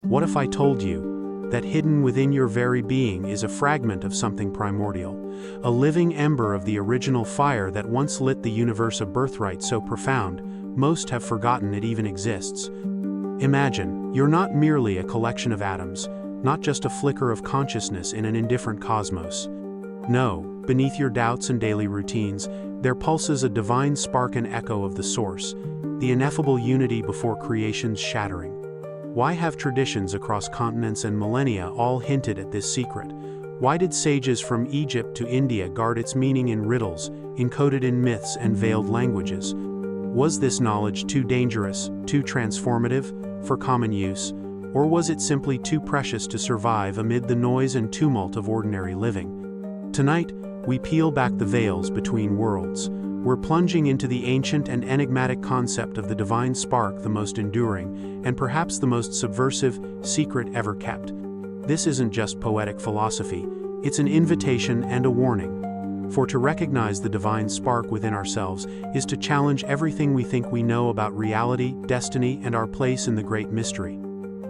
What if I told you that hidden within your very being is a fragment of something primordial, a living ember of the original fire that once lit the universe, a birthright so profound, most have forgotten it even exists? Imagine, you're not merely a collection of atoms, not just a flicker of consciousness in an indifferent cosmos. No, beneath your doubts and daily routines, there pulses a divine spark, an echo of the source, the ineffable unity before creation's shattering. Why have traditions across continents and millennia all hinted at this secret? Why did sages from Egypt to India guard its meaning in riddles, encoded in myths and veiled languages? Was this knowledge too dangerous, too transformative, for common use? Or was it simply too precious to survive amid the noise and tumult of ordinary living? Tonight, we peel back the veils between worlds. We're plunging into the ancient and enigmatic concept of the divine spark, the most enduring, and perhaps the most subversive, secret ever kept. This isn't just poetic philosophy, it's an invitation and a warning. For to recognize the divine spark within ourselves is to challenge everything we think we know about reality, destiny, and our place in the great mystery.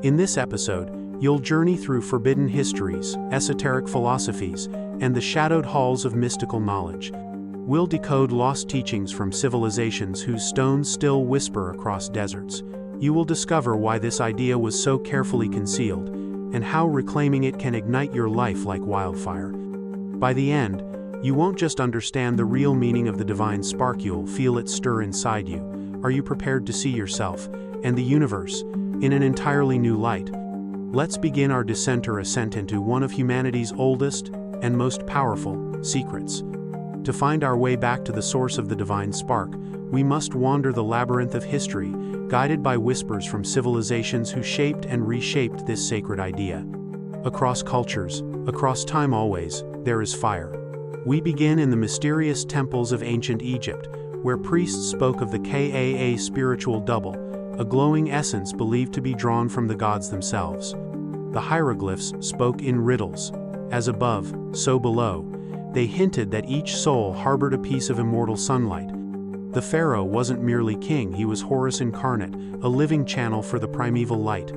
In this episode, you'll journey through forbidden histories, esoteric philosophies, and the shadowed halls of mystical knowledge. We'll decode lost teachings from civilizations whose stones still whisper across deserts. You will discover why this idea was so carefully concealed, and how reclaiming it can ignite your life like wildfire. By the end, you won't just understand the real meaning of the divine spark, you'll feel it stir inside you. Are you prepared to see yourself and the universe in an entirely new light? Let's begin our descent or ascent into one of humanity's oldest and most powerful secrets. To find our way back to the source of the divine spark, we must wander the labyrinth of history, guided by whispers from civilizations who shaped and reshaped this sacred idea. Across cultures, across time, always, there is fire. We begin in the mysterious temples of ancient Egypt, where priests spoke of the Kaa spiritual double, a glowing essence believed to be drawn from the gods themselves. The hieroglyphs spoke in riddles. As above, so below. They hinted that each soul harbored a piece of immortal sunlight. The pharaoh wasn't merely king, he was Horus incarnate, a living channel for the primeval light.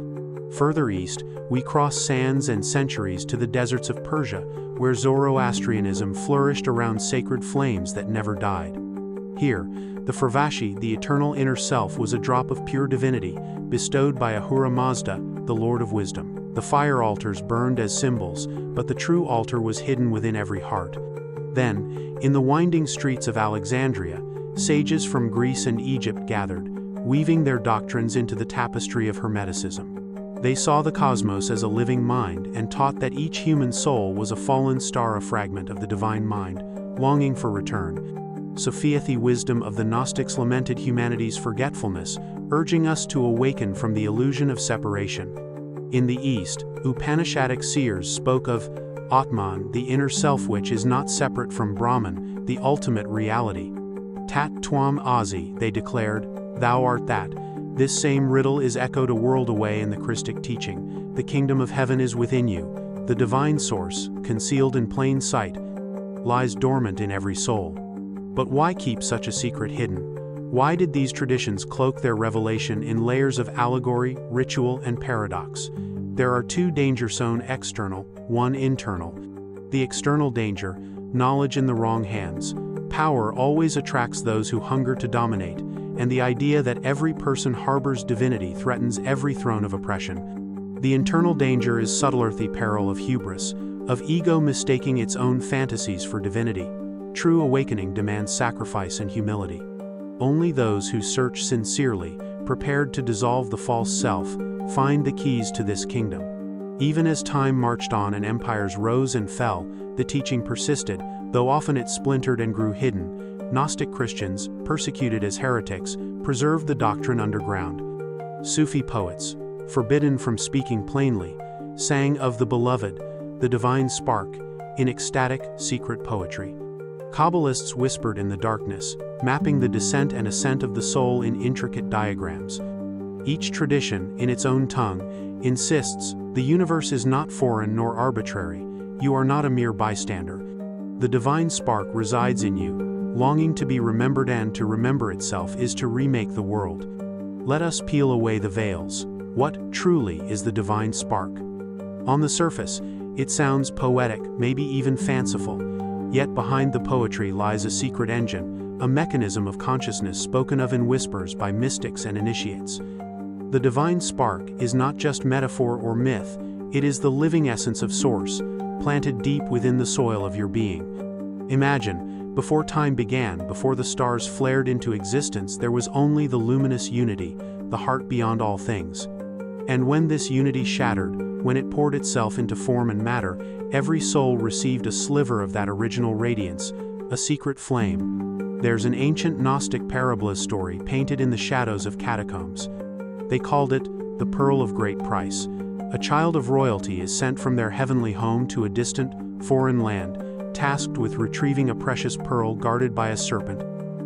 Further east, we cross sands and centuries to the deserts of Persia, where Zoroastrianism flourished around sacred flames that never died. Here, the Fravashi, the eternal inner self, was a drop of pure divinity, bestowed by Ahura Mazda, the Lord of Wisdom. The fire altars burned as symbols, but the true altar was hidden within every heart. Then, in the winding streets of Alexandria, sages from Greece and Egypt gathered, weaving their doctrines into the tapestry of Hermeticism. They saw the cosmos as a living mind and taught that each human soul was a fallen star, a fragment of the divine mind, longing for return. Sophia, the wisdom of the Gnostics, lamented humanity's forgetfulness, urging us to awaken from the illusion of separation. In the East, Upanishadic seers spoke of Atman, the inner self which is not separate from Brahman, the ultimate reality. Tat Twam Asi, they declared, thou art that. This same riddle is echoed a world away in the Christic teaching. The kingdom of heaven is within you. The divine source, concealed in plain sight, lies dormant in every soul. But why keep such a secret hidden? Why did these traditions cloak their revelation in layers of allegory, ritual, and paradox? There are two danger zones: external, one internal. The external danger, knowledge in the wrong hands. Power always attracts those who hunger to dominate, and the idea that every person harbors divinity threatens every throne of oppression. The internal danger is subtler, the peril of hubris, of ego mistaking its own fantasies for divinity. True awakening demands sacrifice and humility. Only those who search sincerely, prepared to dissolve the false self, find the keys to this kingdom. Even as time marched on and empires rose and fell, the teaching persisted, though often it splintered and grew hidden. Gnostic Christians, persecuted as heretics, preserved the doctrine underground. Sufi poets, forbidden from speaking plainly, sang of the beloved, the divine spark, in ecstatic, secret poetry. Kabbalists whispered in the darkness, mapping the descent and ascent of the soul in intricate diagrams. Each tradition, in its own tongue, insists, the universe is not foreign nor arbitrary, you are not a mere bystander. The divine spark resides in you, longing to be remembered, and to remember itself is to remake the world. Let us peel away the veils. What truly is the divine spark? On the surface, it sounds poetic, maybe even fanciful. Yet behind the poetry lies a secret engine, a mechanism of consciousness spoken of in whispers by mystics and initiates. The divine spark is not just metaphor or myth, it is the living essence of Source, planted deep within the soil of your being. Imagine, before time began, before the stars flared into existence, there was only the luminous unity, the heart beyond all things. And when this unity shattered, when it poured itself into form and matter, every soul received a sliver of that original radiance, a secret flame. There's an ancient Gnostic parabola story painted in the shadows of catacombs. They called it the Pearl of Great Price. A child of royalty is sent from their heavenly home to a distant, foreign land, tasked with retrieving a precious pearl guarded by a serpent.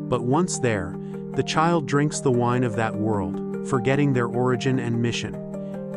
But once there, the child drinks the wine of that world, forgetting their origin and mission.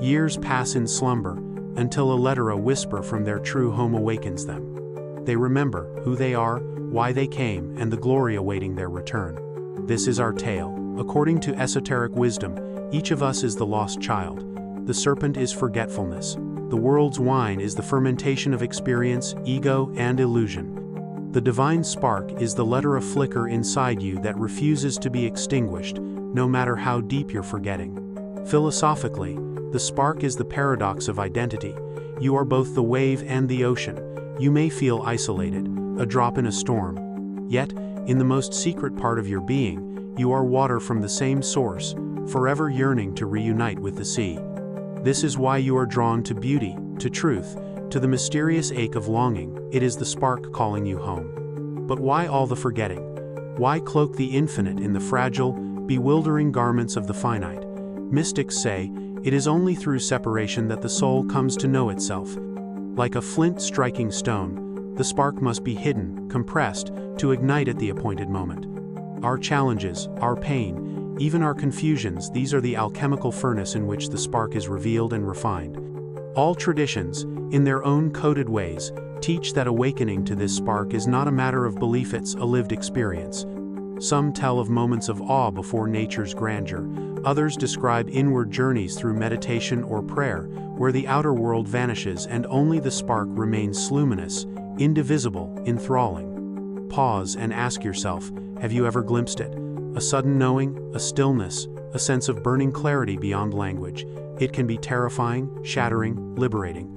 Years pass in slumber, until a whisper from their true home awakens them. They remember who they are, why they came, and the glory awaiting their return. This is our tale. According to esoteric wisdom, each of us is the lost child. The serpent is forgetfulness. The world's wine is the fermentation of experience, ego, and illusion. The divine spark is the letter of flicker inside you that refuses to be extinguished, no matter how deep you're forgetting. Philosophically, the spark is the paradox of identity. You are both the wave and the ocean. You may feel isolated, a drop in a storm. Yet, in the most secret part of your being, you are water from the same source, forever yearning to reunite with the sea. This is why you are drawn to beauty, to truth, to the mysterious ache of longing. It is the spark calling you home. But why all the forgetting? Why cloak the infinite in the fragile, bewildering garments of the finite? Mystics say, it is only through separation that the soul comes to know itself. Like a flint striking stone, the spark must be hidden, compressed, to ignite at the appointed moment. Our challenges, our pain, even our confusions, these are the alchemical furnace in which the spark is revealed and refined. All traditions, in their own coded ways, teach that awakening to this spark is not a matter of belief, it's a lived experience. Some tell of moments of awe before nature's grandeur. Others describe inward journeys through meditation or prayer, where the outer world vanishes and only the spark remains luminous, indivisible, enthralling. Pause and ask yourself, have you ever glimpsed it? A sudden knowing, a stillness, a sense of burning clarity beyond language. It can be terrifying, shattering, liberating.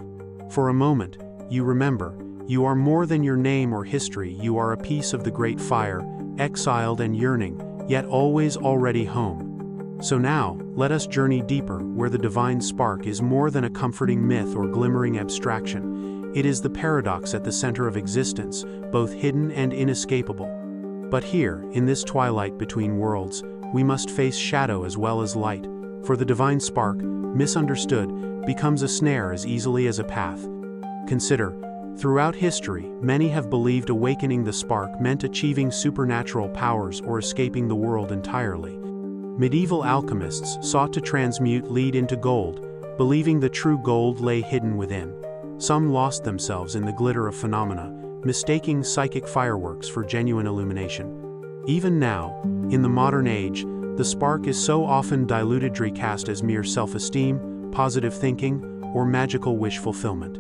For a moment, you remember, you are more than your name or history, you are a piece of the great fire, exiled and yearning, yet always already home. So now, let us journey deeper, where the divine spark is more than a comforting myth or glimmering abstraction. It is the paradox at the center of existence, both hidden and inescapable. But here, in this twilight between worlds, we must face shadow as well as light, for the divine spark, misunderstood, becomes a snare as easily as a path. Consider, throughout history, many have believed awakening the spark meant achieving supernatural powers or escaping the world entirely. Medieval alchemists sought to transmute lead into gold, believing the true gold lay hidden within. Some lost themselves in the glitter of phenomena, mistaking psychic fireworks for genuine illumination. Even now, in the modern age, the spark is so often diluted, recast as mere self-esteem, positive thinking, or magical wish fulfillment.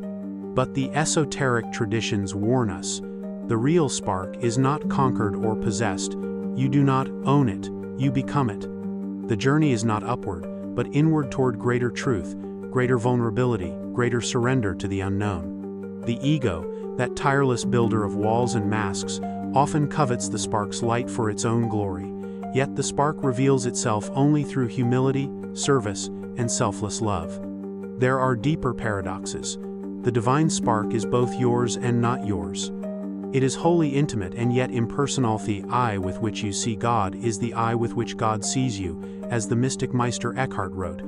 But the esoteric traditions warn us, the real spark is not conquered or possessed. You do not own it, you become it. The journey is not upward, but inward toward greater truth, greater vulnerability, greater surrender to the unknown. The ego, that tireless builder of walls and masks, often covets the spark's light for its own glory, yet the spark reveals itself only through humility, service, and selfless love. There are deeper paradoxes. The divine spark is both yours and not yours. It is wholly intimate and yet impersonal. The eye with which you see God is the eye with which God sees you, as the mystic Meister Eckhart wrote.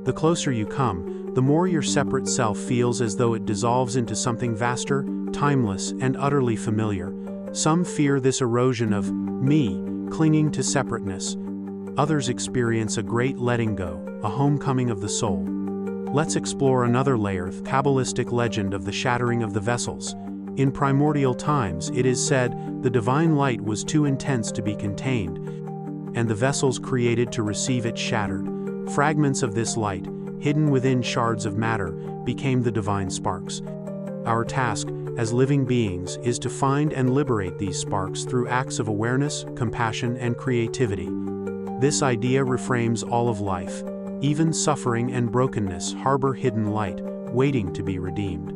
The closer you come, the more your separate self feels as though it dissolves into something vaster, timeless, and utterly familiar. Some fear this erosion of me, clinging to separateness. Others experience a great letting go, a homecoming of the soul. Let's explore another layer, the Kabbalistic legend of the shattering of the vessels. In primordial times, it is said, the divine light was too intense to be contained, and the vessels created to receive it shattered. Fragments of this light, hidden within shards of matter, became the divine sparks. Our task, as living beings, is to find and liberate these sparks through acts of awareness, compassion, and creativity. This idea reframes all of life. Even suffering and brokenness harbor hidden light, waiting to be redeemed.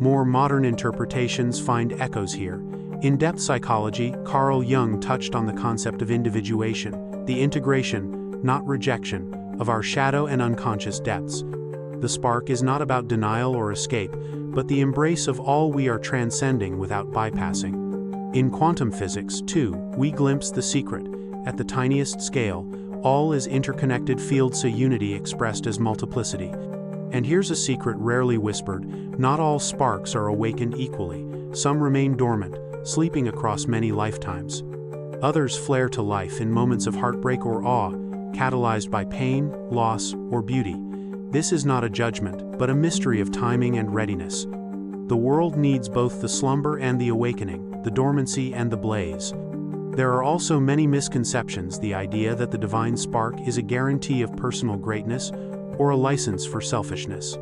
More modern interpretations find echoes here. In depth psychology, Carl Jung touched on the concept of individuation, the integration, not rejection, of our shadow and unconscious depths. The spark is not about denial or escape, but the embrace of all we are transcending without bypassing. In quantum physics, too, we glimpse the secret. At the tiniest scale, all is interconnected fields, a unity expressed as multiplicity. And here's a secret rarely whispered: not all sparks are awakened equally. Some remain dormant, sleeping across many lifetimes. Others flare to life in moments of heartbreak or awe, catalyzed by pain, loss, or beauty. This is not a judgment, but a mystery of timing and readiness. The world needs both the slumber and the awakening, the dormancy and the blaze. There are also many misconceptions: the idea that the divine spark is a guarantee of personal greatness, or a license for selfishness.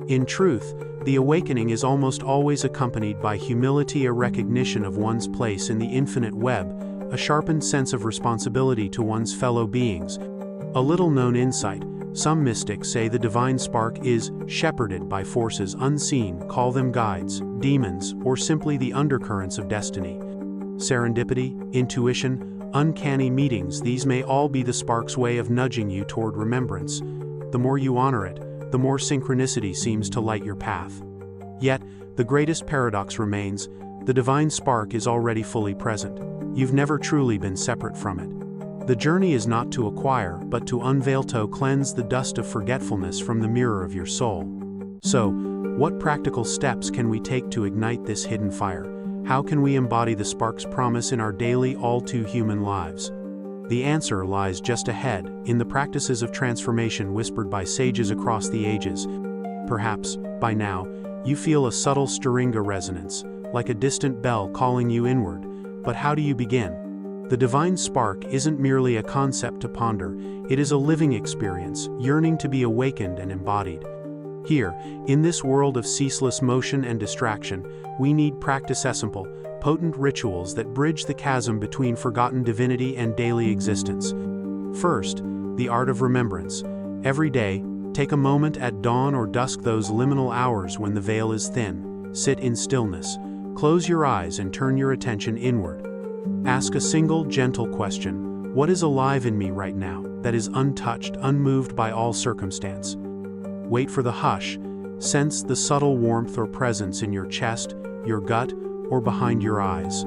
In truth, the awakening is almost always accompanied by humility, a recognition of one's place in the infinite web, a sharpened sense of responsibility to one's fellow beings. A little-known insight: some mystics say the divine spark is shepherded by forces unseen, call them guides, demons, or simply the undercurrents of destiny. Serendipity, intuition, uncanny meetings, these may all be the spark's way of nudging you toward remembrance. The more you honor it, the more synchronicity seems to light your path. Yet, the greatest paradox remains: the divine spark is already fully present. You've never truly been separate from it. The journey is not to acquire, but to unveil, to cleanse the dust of forgetfulness from the mirror of your soul. So, what practical steps can we take to ignite this hidden fire? How can we embody the spark's promise in our daily, all-too-human lives? The answer lies just ahead, in the practices of transformation whispered by sages across the ages. Perhaps, by now, you feel a subtle stirring, a resonance, like a distant bell calling you inward. But how do you begin? The divine spark isn't merely a concept to ponder, it is a living experience, yearning to be awakened and embodied. Here, in this world of ceaseless motion and distraction, we need practice, simple, potent rituals that bridge the chasm between forgotten divinity and daily existence. First, the art of remembrance. Every day, take a moment at dawn or dusk, those liminal hours when the veil is thin. Sit in stillness. Close your eyes and turn your attention inward. Ask a single, gentle question: what is alive in me right now, that is untouched, unmoved by all circumstance? Wait for the hush. Sense the subtle warmth or presence in your chest, your gut, or behind your eyes.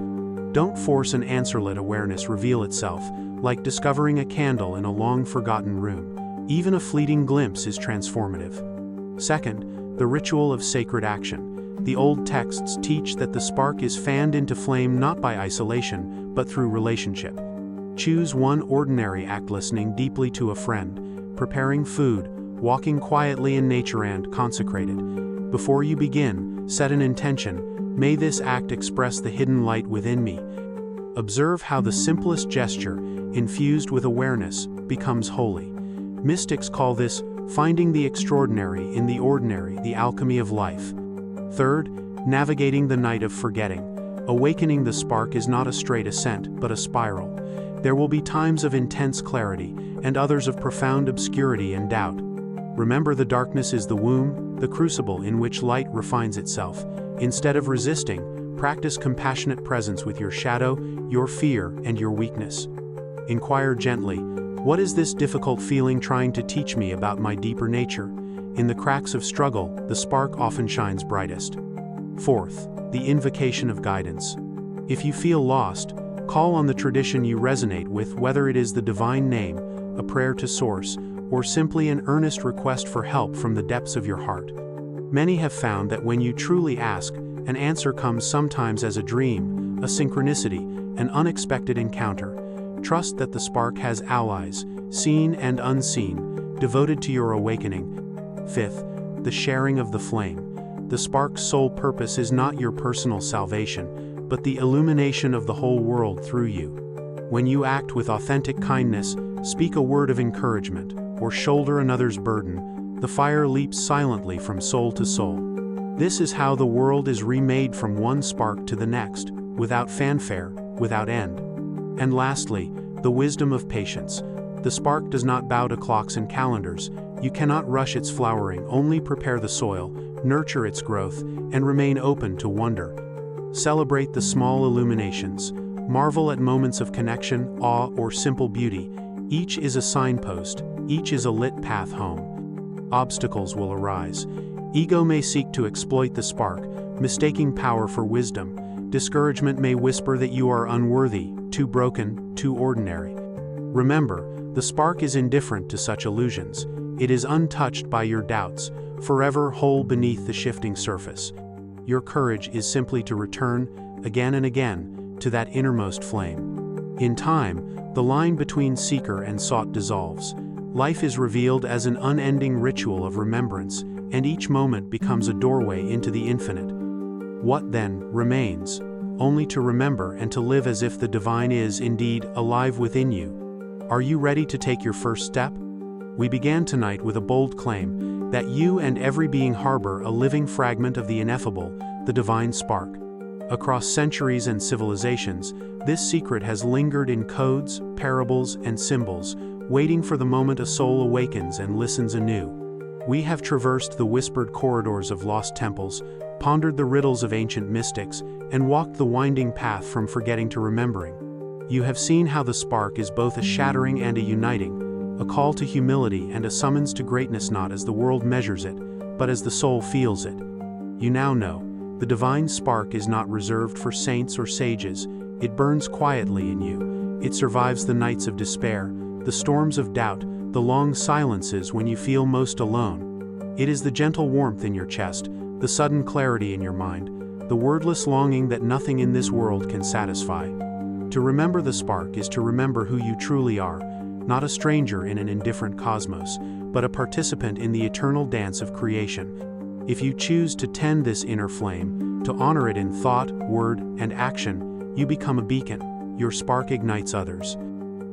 Don't force an answer, let awareness reveal itself, like discovering a candle in a long-forgotten room. Even a fleeting glimpse is transformative. Second, the ritual of sacred action. The old texts teach that the spark is fanned into flame not by isolation, but through relationship. Choose one ordinary act: listening deeply to a friend, preparing food, walking quietly in nature, and consecrated. Before you begin, set an intention: may this act express the hidden light within me. Observe how the simplest gesture, infused with awareness, becomes holy. Mystics call this finding the extraordinary in the ordinary, the alchemy of life. Third, navigating the night of forgetting. Awakening the spark is not a straight ascent, but a spiral. There will be times of intense clarity, and others of profound obscurity and doubt. Remember, the darkness is the womb, the crucible in which light refines itself. Instead of resisting, practice compassionate presence with your shadow, your fear, and your weakness. Inquire gently: what is this difficult feeling trying to teach me about my deeper nature? In the cracks of struggle, the spark often shines brightest. Fourth, the invocation of guidance. If you feel lost, call on the tradition you resonate with, whether it is the divine name, a prayer to Source, or simply an earnest request for help from the depths of your heart. Many have found that when you truly ask, an answer comes, sometimes as a dream, a synchronicity, an unexpected encounter. Trust that the spark has allies, seen and unseen, devoted to your awakening. Fifth, the sharing of the flame. The spark's sole purpose is not your personal salvation, but the illumination of the whole world through you. When you act with authentic kindness, speak a word of encouragement, or shoulder another's burden, the fire leaps silently from soul to soul. This is how the world is remade from one spark to the next, without fanfare, without end. And lastly, the wisdom of patience. The spark does not bow to clocks and calendars. You cannot rush its flowering, only prepare the soil, nurture its growth, and remain open to wonder. Celebrate the small illuminations. Marvel at moments of connection, awe, or simple beauty. Each is a signpost, each is a lit path home. Obstacles will arise. Ego may seek to exploit the spark, mistaking power for wisdom. Discouragement may whisper that you are unworthy, too broken, too ordinary. Remember, the spark is indifferent to such illusions. It is untouched by your doubts, forever whole beneath the shifting surface. Your courage is simply to return, again and again, to that innermost flame. In time, the line between seeker and sought dissolves. Life is revealed as an unending ritual of remembrance, and each moment becomes a doorway into the infinite. What then remains? Only to remember and to live as if the divine is indeed alive within you. Are you ready to take your first step? We began tonight with a bold claim that you and every being harbor a living fragment of the ineffable, the divine spark. Across centuries and civilizations, this secret has lingered in codes, parables, and symbols, waiting for the moment a soul awakens and listens anew. We have traversed the whispered corridors of lost temples, pondered the riddles of ancient mystics, and walked the winding path from forgetting to remembering. You have seen how the spark is both a shattering and a uniting, a call to humility and a summons to greatness, not as the world measures it, but as the soul feels it. You now know, the divine spark is not reserved for saints or sages. It burns quietly in you. It survives the nights of despair, the storms of doubt, the long silences when you feel most alone. It is the gentle warmth in your chest, the sudden clarity in your mind, the wordless longing that nothing in this world can satisfy. To remember the spark is to remember who you truly are, not a stranger in an indifferent cosmos, but a participant in the eternal dance of creation. If you choose to tend this inner flame, to honor it in thought, word, and action, you become a beacon. Your spark ignites others.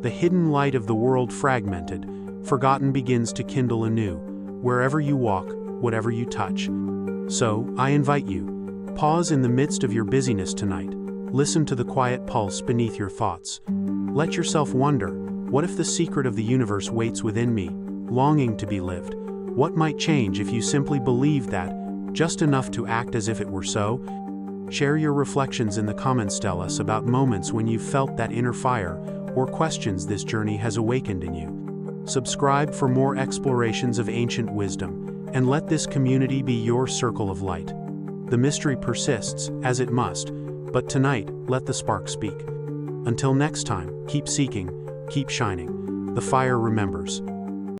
The hidden light of the world fragmented, forgotten begins to kindle anew, wherever you walk, whatever you touch. So, I invite you, pause in the midst of your busyness tonight. Listen to the quiet pulse beneath your thoughts. Let yourself wonder, what if the secret of the universe waits within me, longing to be lived? What might change if you simply believed that, just enough to act as if it were so? Share your reflections in the comments. Tell us about moments when you felt that inner fire, or questions this journey has awakened in you. Subscribe for more explorations of ancient wisdom, and let this community be your circle of light. The mystery persists, as it must, but tonight, let the spark speak. Until next time, keep seeking, keep shining. The fire remembers.